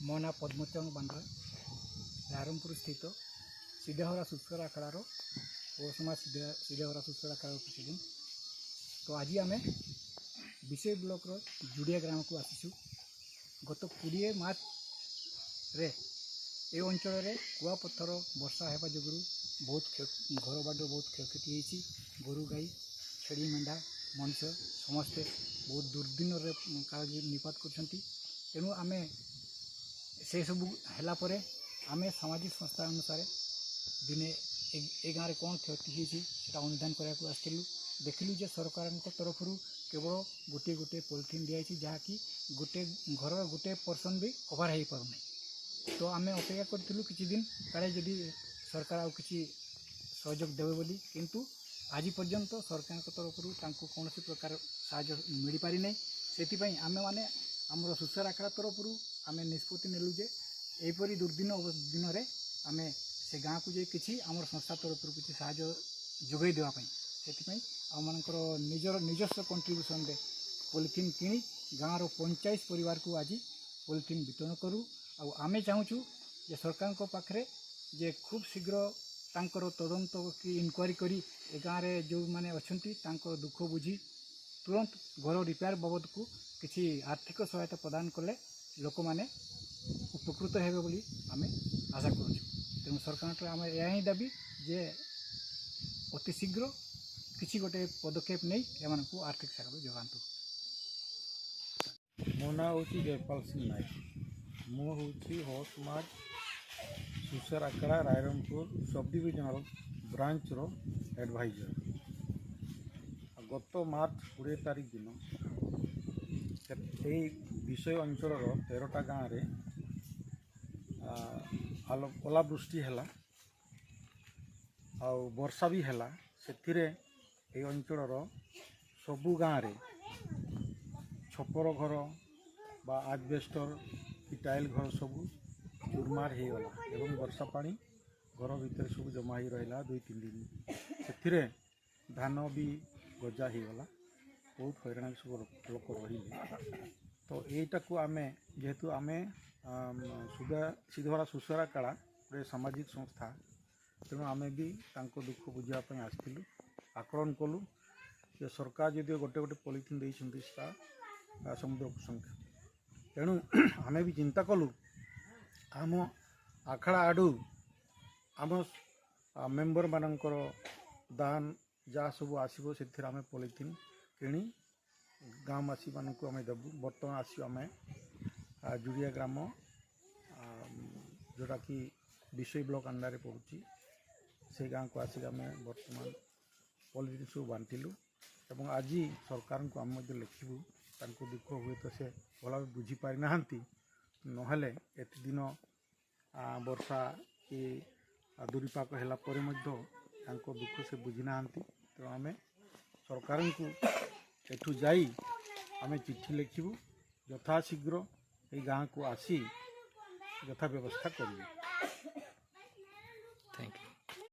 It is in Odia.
ମୋ ନାଁ ପଦ୍ମଚରଣ ବାଣ୍ଡା, ରାଇରଙ୍ଗପୁର ସ୍ଥିତ ସିଦ୍ଧହରା ସୁସ୍କର ଆଖଡ଼ାର ପୌଷମାସ ସିଦ୍ଧହରା ସୁସ୍କର ଆଖଡ଼ାର ପ୍ରେସିଡେଣ୍ଟ। ତ ଆଜି ଆମେ ବିଶେଇ ବ୍ଲକର ଜୁଡ଼ିଆ ଗ୍ରାମକୁ ଆସିଛୁ। ଗତ 20 ମାର୍ଚ୍ଚରେ ଏ ଅଞ୍ଚଳରେ କୁଆପଥର ବର୍ଷା ହେବା ଯୋଗୁଁ ବହୁତ ଘରବାଡ଼ି ବହୁତ କ୍ଷୟକ୍ଷତି ହୋଇଛି। ଗୋରୁ ଗାଈ ଛେଳି ମେଣ୍ଢା ମଣିଷ ସମସ୍ତେ ବହୁତ ଦୁର୍ଦିନରେ ନିପାତ କରୁଛନ୍ତି। ତେଣୁ ଆମେ ସେସବୁ ହେଲା ପରେ ଆମେ ସାମାଜିକ ସଂସ୍ଥା ଅନୁସାରେ ଦିନେ ଏ ଗାଁରେ କ'ଣ କ୍ଷତି ହୋଇଛି ସେଟା ଅନୁଧ୍ୟାନ କରିବାକୁ ଆସିଥିଲୁ। ଦେଖିଲୁ ଯେ ସରକାରଙ୍କ ତରଫରୁ କେବଳ ଗୋଟିଏ ପଲିଥିନ୍ ଦିଆଯାଇଛି, ଯାହାକି ଗୋଟେ ଘରର ଗୋଟେ ପର୍ସନ୍ ବି କଭର୍ ହୋଇପାରୁନାହିଁ। ତ ଆମେ ଅପେକ୍ଷା କରିଥିଲୁ କିଛି ଦିନ କାଳେ ଯଦି ସରକାର ଆଉ କିଛି ସହଯୋଗ ଦେବେ ବୋଲି, କିନ୍ତୁ ଆଜି ପର୍ଯ୍ୟନ୍ତ ସରକାରଙ୍କ ତରଫରୁ ତାଙ୍କୁ କୌଣସି ପ୍ରକାର ସାହାଯ୍ୟ ମିଳିପାରିନାହିଁ। ସେଥିପାଇଁ ଆମେମାନେ ଆମର ସୁସ୍କର ଆଖଡ଼ା ତରଫରୁ ଆମେ ନିଷ୍ପତ୍ତି ନେଲୁ ଯେ ଏହିପରି ଦୁର୍ଦିନ ଦିନରେ ଆମେ ସେ ଗାଁକୁ ଯାଇ କିଛି ଆମର ସଂସ୍ଥା ତରଫରୁ କିଛି ସାହାଯ୍ୟ ଯୋଗାଇ ଦେବା ପାଇଁ, ସେଥିପାଇଁ ଆମମାନଙ୍କର ନିଜସ୍ୱ କଣ୍ଟ୍ରିବ୍ୟୁସନରେ ପଲିଥିନ୍ କିଣି ଗାଁର 45 ପରିବାରକୁ ଆଜି ପଲିଥିନ୍ ବିତରଣ କରୁ। ଆଉ ଆମେ ଚାହୁଁଛୁ ଯେ ସରକାରଙ୍କ ପାଖରେ ଯେ ଖୁବ୍ ଶୀଘ୍ର ତାଙ୍କର ତଦନ୍ତ କି ଇନକ୍ୱାରି କରି ଏ ଗାଁରେ ଯେଉଁମାନେ ଅଛନ୍ତି ତାଙ୍କର ଦୁଃଖ ବୁଝି ତୁରନ୍ତ ଘର ରିପେୟାର ବାବଦକୁ କିଛି ଆର୍ଥିକ ସହାୟତା ପ୍ରଦାନ କଲେ ଲୋକମାନେ ଉପକୃତ ହେବେ ବୋଲି ଆମେ ଆଶା କରୁଛୁ। ତେଣୁ ସରକାରଙ୍କ ଆମେ ଏହା ହିଁ ଦାବି ଯେ ଅତି ଶୀଘ୍ର କିଛି ଗୋଟେ ପଦକ୍ଷେପ ନେଇ ଏମାନଙ୍କୁ ଆର୍ଥିକ ସହାୟତା ଯୋଗାନ୍ତୁ। ମୋ ନାଁ ହେଉଛି ଜୟପାଲ ସିଂ ନାୟକ। ମୁଁ ହେଉଛି ହସମାଜ ସୁସ୍କର ଆଖଡ଼ା ରାଇରଙ୍ଗପୁର ସବ୍ ଡିଭିଜନାଲ ବ୍ରାଞ୍ଚର ଆଡ଼ଭାଇଜର। ଗତ ମାର୍ଚ୍ଚ 20 ତାରିଖ ଦିନ ଏହି ବିଷୟ ଅଞ୍ଚଳର 13ଟା ଗାଁରେ ଓଲାବୃଷ୍ଟି ହେଲା ଆଉ ବର୍ଷା ବି ହେଲା। ସେଥିରେ ଏହି ଅଞ୍ଚଳର ସବୁ ଗାଁରେ ଛପର ଘର ବା ଆଜବେଷ୍ଟର କି ଟାଇଲ୍ ଘର ସବୁ ଚୁରମାର ହୋଇଗଲା ଏବଂ ବର୍ଷା ପାଣି ଘର ଭିତରେ ସବୁ ଜମା ହୋଇ ରହିଲା 2-3 ଦିନ। ସେଥିରେ ଧାନ ବି ଗଜା ହୋଇଗଲା, ବହୁତ ହଇରାଣ ସବୁ ଲୋକ ରହିଲେ। ତ ଏଇଟାକୁ ଆମେ ଯେହେତୁ ଆମେ ସିଦ୍ଧହରା ସୁସ୍କର ଆଖଡ଼ା ଗୋଟେ ସାମାଜିକ ସଂସ୍ଥା, ତେଣୁ ଆମେ ବି ତାଙ୍କ ଦୁଃଖ ବୁଝିବା ପାଇଁ ଆସିଥିଲୁ। ଆକଳନ କଲୁ ଯେ ସରକାର ଯଦିଓ ଗୋଟେ ପଲିଥିନ୍ ଦେଇଛନ୍ତି ସେଟା ସମୁଦ୍ରକୁ ସଂଖ୍ୟା, ତେଣୁ ଆମେ ବି ଚିନ୍ତା କଲୁ ଆମ ଆଖଡ଼ା ଆଡ଼ୁ ଆମ ମେମ୍ବରମାନଙ୍କର ଦାନ ଯାହା ସବୁ ଆସିବ ସେଥିରେ ଆମେ ପଲିଥିନ୍ କିଣି ଗାଁବାସୀମାନଙ୍କୁ ଆମେ ଦେବୁ। ବର୍ତ୍ତମାନ ଆସିଛୁ ଆମେ ଜୁଡ଼ିଆ ଗ୍ରାମ, ଯେଉଁଟାକି ବିଶୋଇ ବ୍ଲକ ଅଣ୍ଡରରେ ପଡ଼ୁଛି, ସେ ଗାଁକୁ ଆସିକି ଆମେ ବର୍ତ୍ତମାନ ପଲିଥିନ୍ ସବୁ ବାଣ୍ଟିଲୁ ଏବଂ ଆଜି ସରକାରଙ୍କୁ ଆମେ ମଧ୍ୟ ଲେଖିବୁ। ତାଙ୍କୁ ଦୁଃଖ ହୁଏତ ସେ ଭଲ ଭାବେ ବୁଝିପାରିନାହାନ୍ତି, ନହେଲେ ଏତେ ଦିନ ବର୍ଷା କି ଦୁର୍ବିପାକ ହେଲା ପରେ ମଧ୍ୟ ତାଙ୍କ ଦୁଃଖ ସେ ବୁଝିନାହାନ୍ତି। ତେଣୁ ଆମେ ସରକାରଙ୍କୁ ଏଠୁ ଯାଇ ଆମେ ଚିଠି ଲେଖିବୁ, ଯଥାଶୀଘ୍ର ଏଇ ଗାଁକୁ ଆସି ଯଥା ବ୍ୟବସ୍ଥା କରିବୁ।